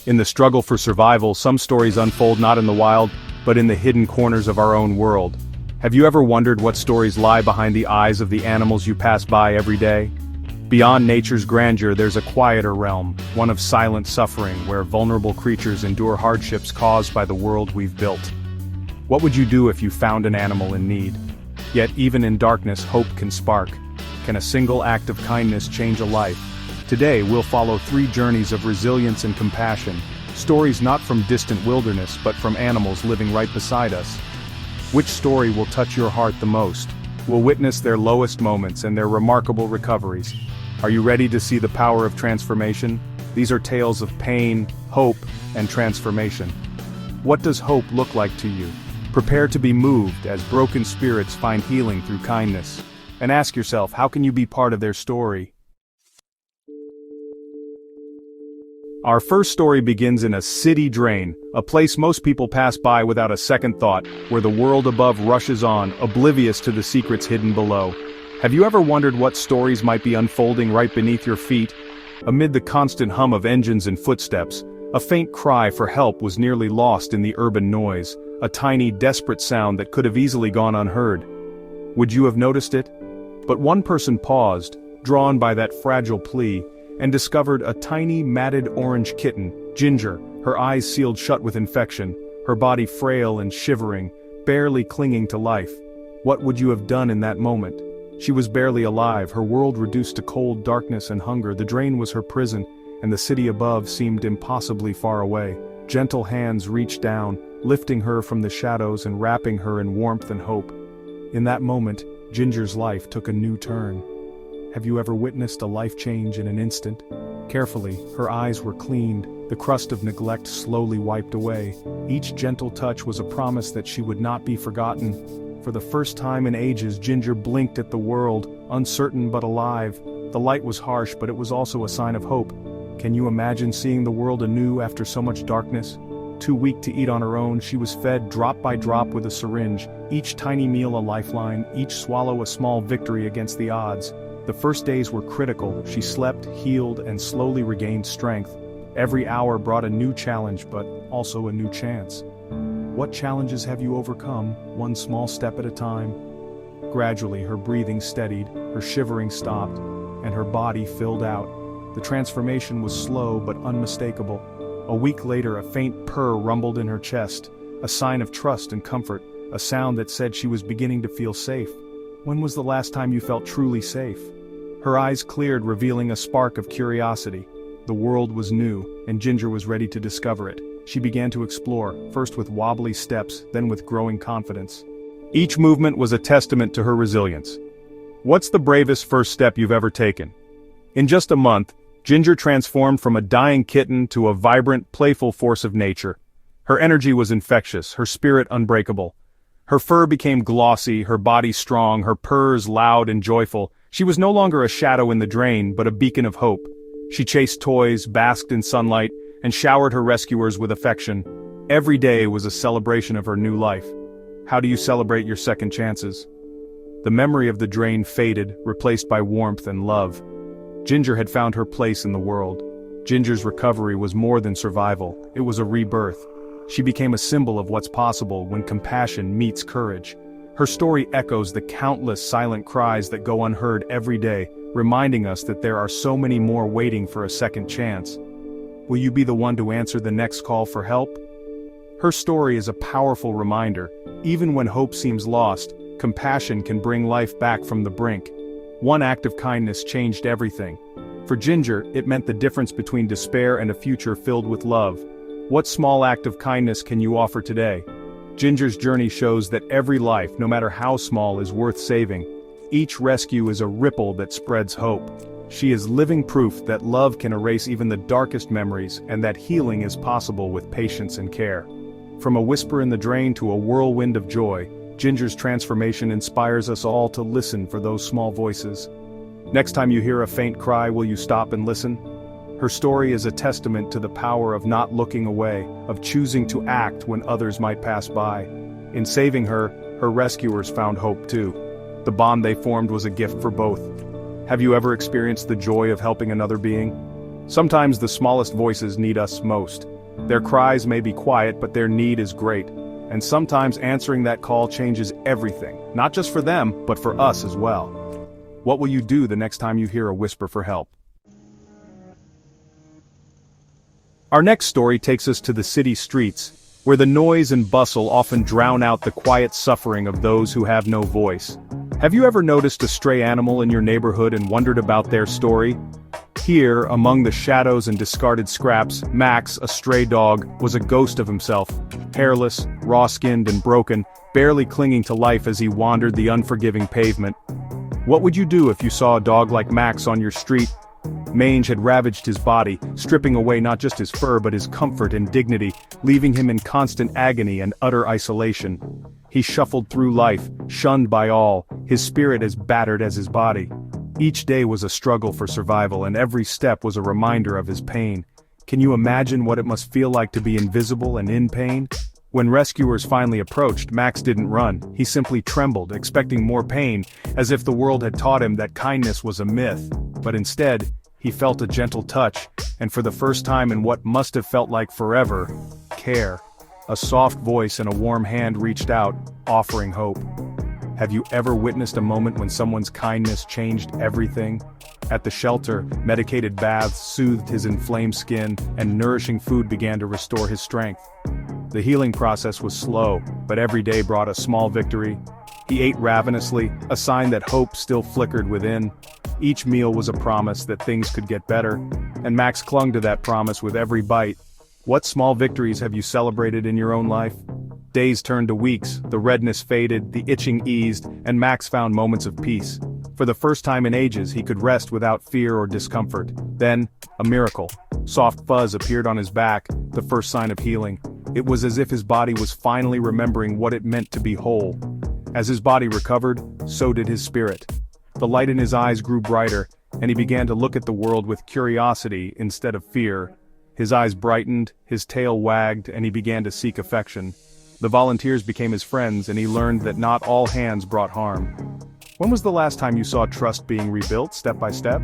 In the struggle for survival, some stories unfold not in the wild, but in the hidden corners of our own world. Have you ever wondered what stories lie behind the eyes of the animals you pass by every day? Beyond nature's grandeur, there's a quieter realm, one of silent suffering, where vulnerable creatures endure hardships caused by the world we've built. What would you do if you found an animal in need? Yet even in darkness, hope can spark. Can a single act of kindness change a life? Today we'll follow 3 journeys of resilience and compassion, stories not from distant wilderness but from animals living right beside us. Which story will touch your heart the most? We'll witness their lowest moments and their remarkable recoveries. Are you ready to see the power of transformation? These are tales of pain, hope, and transformation. What does hope look like to you? Prepare to be moved as broken spirits find healing through kindness. And ask yourself, how can you be part of their story? Our first story begins in a city drain, a place most people pass by without a second thought, where the world above rushes on, oblivious to the secrets hidden below. Have you ever wondered what stories might be unfolding right beneath your feet? Amid the constant hum of engines and footsteps, a faint cry for help was nearly lost in the urban noise, a tiny, desperate sound that could have easily gone unheard. Would you have noticed it? But one person paused, drawn by that fragile plea, and discovered a tiny, matted orange kitten, Ginger, her eyes sealed shut with infection, her body frail and shivering, barely clinging to life. What would you have done in that moment? She was barely alive, her world reduced to cold darkness and hunger. The drain was her prison, and the city above seemed impossibly far away. Gentle hands reached down, lifting her from the shadows and wrapping her in warmth and hope. In that moment, Ginger's life took a new turn. Have you ever witnessed a life change in an instant? Carefully, her eyes were cleaned, the crust of neglect slowly wiped away. Each gentle touch was a promise that she would not be forgotten. For the first time in ages, Ginger blinked at the world, uncertain but alive. The light was harsh, but it was also a sign of hope. Can you imagine seeing the world anew after so much darkness? Too weak to eat on her own, she was fed drop by drop with a syringe, each tiny meal a lifeline, each swallow a small victory against the odds. The first days were critical. She slept, healed, and slowly regained strength. Every hour brought a new challenge, but also a new chance. What challenges have you overcome, one small step at a time? Gradually, her breathing steadied, her shivering stopped, and her body filled out. The transformation was slow but unmistakable. A week later, a faint purr rumbled in her chest, a sign of trust and comfort, a sound that said she was beginning to feel safe. When was the last time you felt truly safe? Her eyes cleared, revealing a spark of curiosity. The world was new, and Ginger was ready to discover it. She began to explore, first with wobbly steps, then with growing confidence. Each movement was a testament to her resilience. What's the bravest first step you've ever taken? In just a month, Ginger transformed from a dying kitten to a vibrant, playful force of nature. Her energy was infectious, her spirit unbreakable. Her fur became glossy, her body strong, her purrs loud and joyful. She was no longer a shadow in the drain, but a beacon of hope. She chased toys, basked in sunlight, and showered her rescuers with affection. Every day was a celebration of her new life. How do you celebrate your second chances? The memory of the drain faded, replaced by warmth and love. Ginger had found her place in the world. Ginger's recovery was more than survival, it was a rebirth. She became a symbol of what's possible when compassion meets courage. Her story echoes the countless silent cries that go unheard every day, reminding us that there are so many more waiting for a second chance. Will you be the one to answer the next call for help? Her story is a powerful reminder. Even when hope seems lost, compassion can bring life back from the brink. One act of kindness changed everything. For Ginger, it meant the difference between despair and a future filled with love. What small act of kindness can you offer today? Ginger's journey shows that every life, no matter how small, is worth saving. Each rescue is a ripple that spreads hope. She is living proof that love can erase even the darkest memories, and that healing is possible with patience and care. From a whisper in the drain to a whirlwind of joy, Ginger's transformation inspires us all to listen for those small voices. Next time you hear a faint cry, will you stop and listen? Her story is a testament to the power of not looking away, of choosing to act when others might pass by. In saving her, her rescuers found hope too. The bond they formed was a gift for both. Have you ever experienced the joy of helping another being? Sometimes the smallest voices need us most. Their cries may be quiet, but their need is great. And sometimes answering that call changes everything, not just for them, but for us as well. What will you do the next time you hear a whisper for help? Our next story takes us to the city streets, where the noise and bustle often drown out the quiet suffering of those who have no voice. Have you ever noticed a stray animal in your neighborhood and wondered about their story? Here, among the shadows and discarded scraps, Max, a stray dog, was a ghost of himself, hairless, raw-skinned and broken, barely clinging to life as he wandered the unforgiving pavement. What would you do if you saw a dog like Max on your street? Mange had ravaged his body, stripping away not just his fur but his comfort and dignity, leaving him in constant agony and utter isolation. He shuffled through life, shunned by all, his spirit as battered as his body. Each day was a struggle for survival, and every step was a reminder of his pain. Can you imagine what it must feel like to be invisible and in pain? When rescuers finally approached, Max didn't run. He simply trembled, expecting more pain, as if the world had taught him that kindness was a myth. But instead, he felt a gentle touch, and for the first time in what must have felt like forever, care. A soft voice and a warm hand reached out, offering hope. Have you ever witnessed a moment when someone's kindness changed everything? At the shelter, medicated baths soothed his inflamed skin, and nourishing food began to restore his strength. The healing process was slow, but every day brought a small victory. He ate ravenously, a sign that hope still flickered within. Each meal was a promise that things could get better, and Max clung to that promise with every bite. What small victories have you celebrated in your own life? Days turned to weeks, the redness faded, the itching eased, and Max found moments of peace. For the first time in ages, he could rest without fear or discomfort. Then, a miracle. Soft fuzz appeared on his back, the first sign of healing. It was as if his body was finally remembering what it meant to be whole. As his body recovered, so did his spirit. The light in his eyes grew brighter, and he began to look at the world with curiosity instead of fear. His eyes brightened, his tail wagged, and he began to seek affection. The volunteers became his friends, and he learned that not all hands brought harm. When was the last time you saw trust being rebuilt step by step?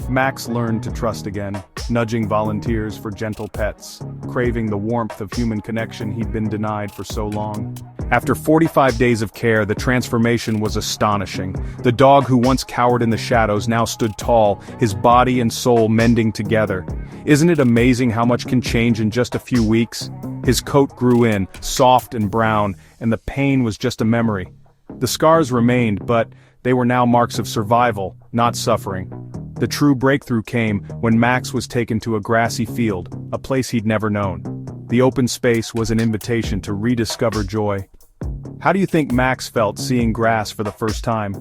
Max learned to trust again, nudging volunteers for gentle pets, craving the warmth of human connection he'd been denied for so long. After 45 days of care, the transformation was astonishing. The dog who once cowered in the shadows now stood tall, his body and soul mending together. Isn't it amazing how much can change in just a few weeks? His coat grew in, soft and brown, and the pain was just a memory. The scars remained, but they were now marks of survival, not suffering. The true breakthrough came when Max was taken to a grassy field, a place he'd never known. The open space was an invitation to rediscover joy. How do you think Max felt seeing grass for the first time?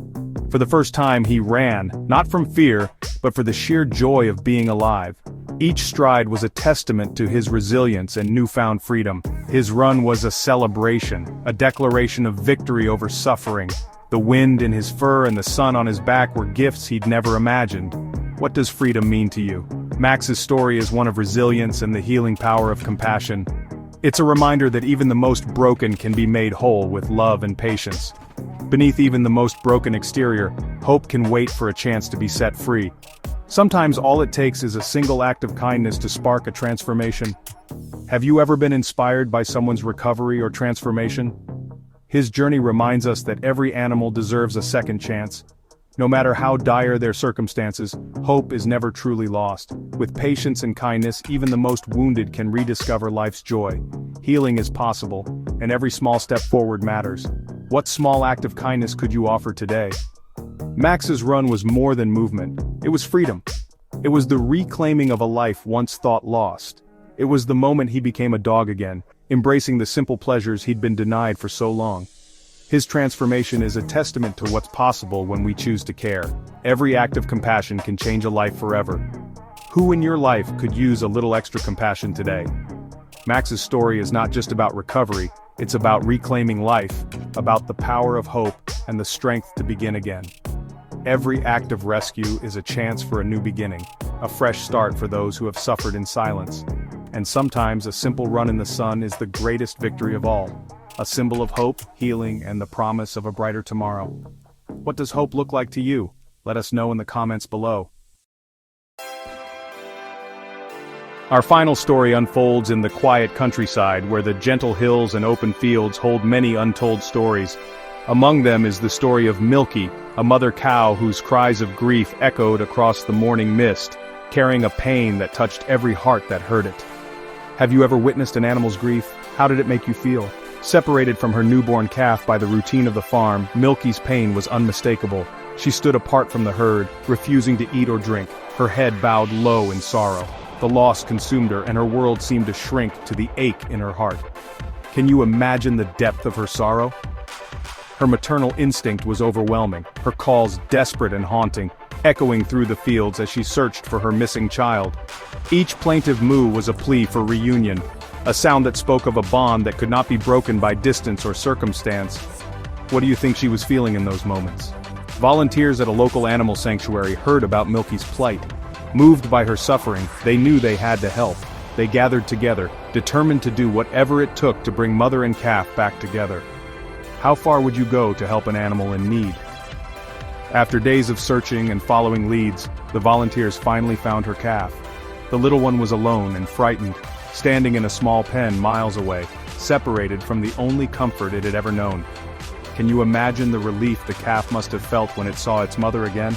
For the first time he ran, not from fear, but for the sheer joy of being alive. Each stride was a testament to his resilience and newfound freedom. His run was a celebration, a declaration of victory over suffering. The wind in his fur and the sun on his back were gifts he'd never imagined. What does freedom mean to you? Max's story is one of resilience and the healing power of compassion. It's a reminder that even the most broken can be made whole with love and patience. Beneath even the most broken exterior, hope can wait for a chance to be set free. Sometimes all it takes is a single act of kindness to spark a transformation. Have you ever been inspired by someone's recovery or transformation? His journey reminds us that every animal deserves a second chance. No matter how dire their circumstances, hope is never truly lost. With patience and kindness, even the most wounded can rediscover life's joy. Healing is possible, and every small step forward matters. What small act of kindness could you offer today? Max's run was more than movement. It was freedom. It was the reclaiming of a life once thought lost. It was the moment he became a dog again, embracing the simple pleasures he'd been denied for so long. His transformation is a testament to what's possible when we choose to care. Every act of compassion can change a life forever. Who in your life could use a little extra compassion today? Max's story is not just about recovery, it's about reclaiming life, about the power of hope and the strength to begin again. Every act of rescue is a chance for a new beginning, a fresh start for those who have suffered in silence. And sometimes a simple run in the sun is the greatest victory of all. A symbol of hope, healing, and the promise of a brighter tomorrow. What does hope look like to you? Let us know in the comments below. Our final story unfolds in the quiet countryside where the gentle hills and open fields hold many untold stories. Among them is the story of Milky, a mother cow whose cries of grief echoed across the morning mist, carrying a pain that touched every heart that heard it. Have you ever witnessed an animal's grief? How did it make you feel? Separated from her newborn calf by the routine of the farm, Milky's pain was unmistakable. She stood apart from the herd, refusing to eat or drink, her head bowed low in sorrow. The loss consumed her and her world seemed to shrink to the ache in her heart. Can you imagine the depth of her sorrow? Her maternal instinct was overwhelming, her calls desperate and haunting, echoing through the fields as she searched for her missing child. Each plaintive moo was a plea for reunion, a sound that spoke of a bond that could not be broken by distance or circumstance. What do you think she was feeling in those moments? Volunteers at a local animal sanctuary heard about Milky's plight. Moved by her suffering, they knew they had to help. They gathered together, determined to do whatever it took to bring mother and calf back together. How far would you go to help an animal in need? After days of searching and following leads, the volunteers finally found her calf. The little one was alone and frightened, standing in a small pen miles away, separated from the only comfort it had ever known. Can you imagine the relief the calf must have felt when it saw its mother again?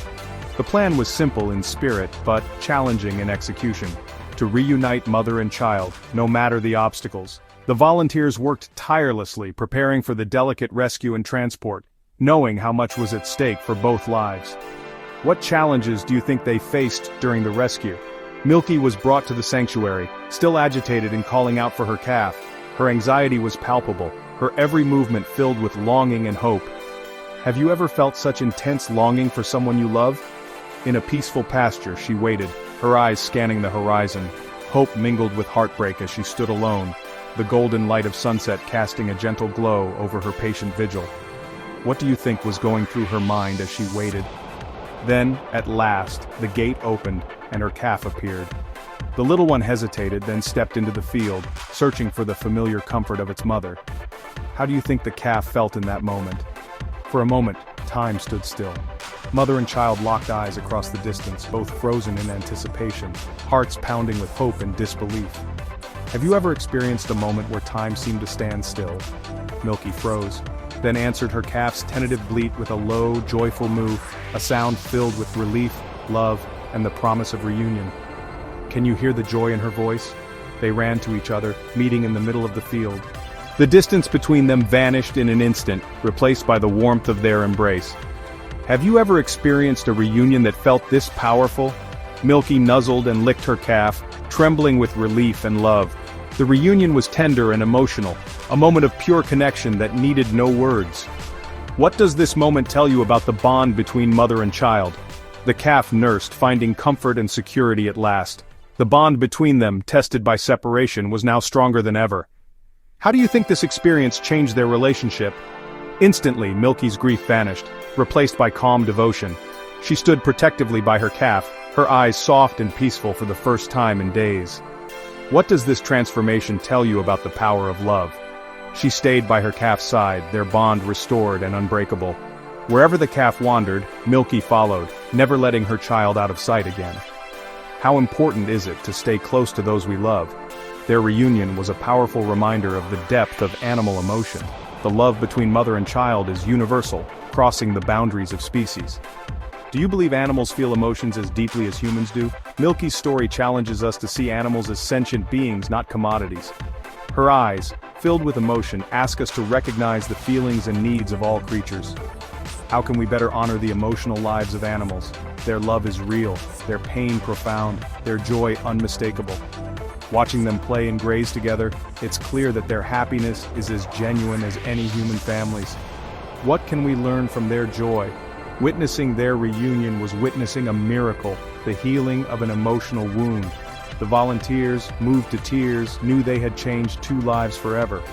The plan was simple in spirit, but challenging in execution. To reunite mother and child, no matter the obstacles. The volunteers worked tirelessly, preparing for the delicate rescue and transport, knowing how much was at stake for both lives. What challenges do you think they faced during the rescue? Milky was brought to the sanctuary, still agitated and calling out for her calf. Her anxiety was palpable, her every movement filled with longing and hope. Have you ever felt such intense longing for someone you love? In a peaceful pasture she waited, her eyes scanning the horizon. Hope mingled with heartbreak as she stood alone, the golden light of sunset casting a gentle glow over her patient vigil. What do you think was going through her mind as she waited? Then, at last, the gate opened, and her calf appeared. The little one hesitated, then stepped into the field, searching for the familiar comfort of its mother. How do you think the calf felt in that moment? For a moment, time stood still. Mother and child locked eyes across the distance, both frozen in anticipation, hearts pounding with hope and disbelief. Have you ever experienced a moment where time seemed to stand still? Milky froze, then answered her calf's tentative bleat with a low, joyful moo, a sound filled with relief, love, and the promise of reunion. Can you hear the joy in her voice? They ran to each other, meeting in the middle of the field. The distance between them vanished in an instant, replaced by the warmth of their embrace. Have you ever experienced a reunion that felt this powerful? Milky nuzzled and licked her calf, trembling with relief and love. The reunion was tender and emotional, a moment of pure connection that needed no words. What does this moment tell you about the bond between mother and child? The calf nursed, finding comfort and security at last. The bond between them, tested by separation, was now stronger than ever. How do you think this experience changed their relationship? Instantly, Milky's grief vanished, replaced by calm devotion. She stood protectively by her calf, her eyes soft and peaceful for the first time in days. What does this transformation tell you about the power of love? She stayed by her calf's side, their bond restored and unbreakable. Wherever the calf wandered, Milky followed, never letting her child out of sight again. How important is it to stay close to those we love? Their reunion was a powerful reminder of the depth of animal emotion. The love between mother and child is universal, crossing the boundaries of species. Do you believe animals feel emotions as deeply as humans do? Milky's story challenges us to see animals as sentient beings, not commodities. Her eyes, filled with emotion, ask us to recognize the feelings and needs of all creatures. How can we better honor the emotional lives of animals? Their love is real, their pain profound, their joy unmistakable. Watching them play and graze together, it's clear that their happiness is as genuine as any human family's. What can we learn from their joy? Witnessing their reunion was witnessing a miracle, the healing of an emotional wound. The volunteers, moved to tears, knew they had changed two lives forever.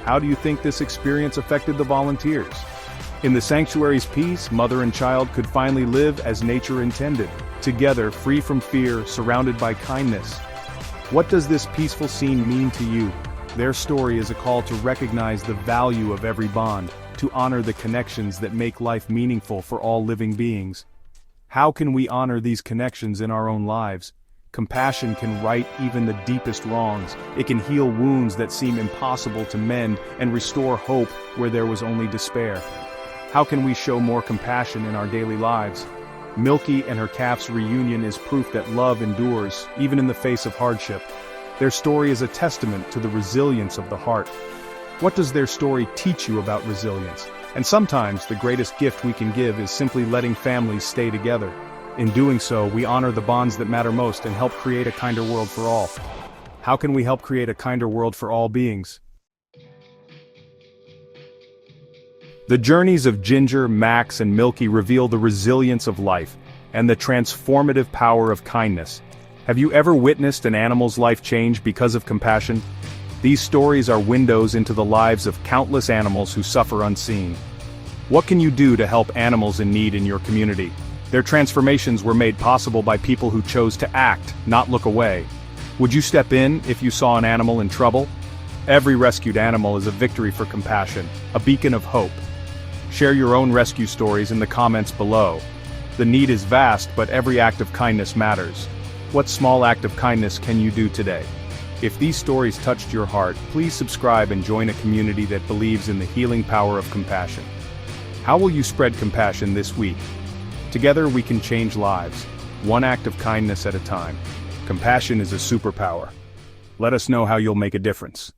How do you think this experience affected the volunteers? In the sanctuary's peace, mother and child could finally live as nature intended, together, free from fear, surrounded by kindness. What does this peaceful scene mean to you? Their story is a call to recognize the value of every bond, to honor the connections that make life meaningful for all living beings. How can we honor these connections in our own lives? Compassion can right even the deepest wrongs. It can heal wounds that seem impossible to mend and restore hope where there was only despair. How can we show more compassion in our daily lives? Milky and her calf's reunion is proof that love endures, even in the face of hardship. Their story is a testament to the resilience of the heart. What does their story teach you about resilience? And sometimes the greatest gift we can give is simply letting families stay together. In doing so, we honor the bonds that matter most and help create a kinder world for all. How can we help create a kinder world for all beings? The journeys of Ginger, Max, and Milky reveal the resilience of life and the transformative power of kindness. Have you ever witnessed an animal's life change because of compassion? These stories are windows into the lives of countless animals who suffer unseen. What can you do to help animals in need in your community? Their transformations were made possible by people who chose to act, not look away. Would you step in if you saw an animal in trouble? Every rescued animal is a victory for compassion, a beacon of hope. Share your own rescue stories in the comments below. The need is vast, but every act of kindness matters. What small act of kindness can you do today? If these stories touched your heart, please subscribe and join a community that believes in the healing power of compassion. How will you spread compassion this week? Together we can change lives, one act of kindness at a time. Compassion is a superpower. Let us know how you'll make a difference.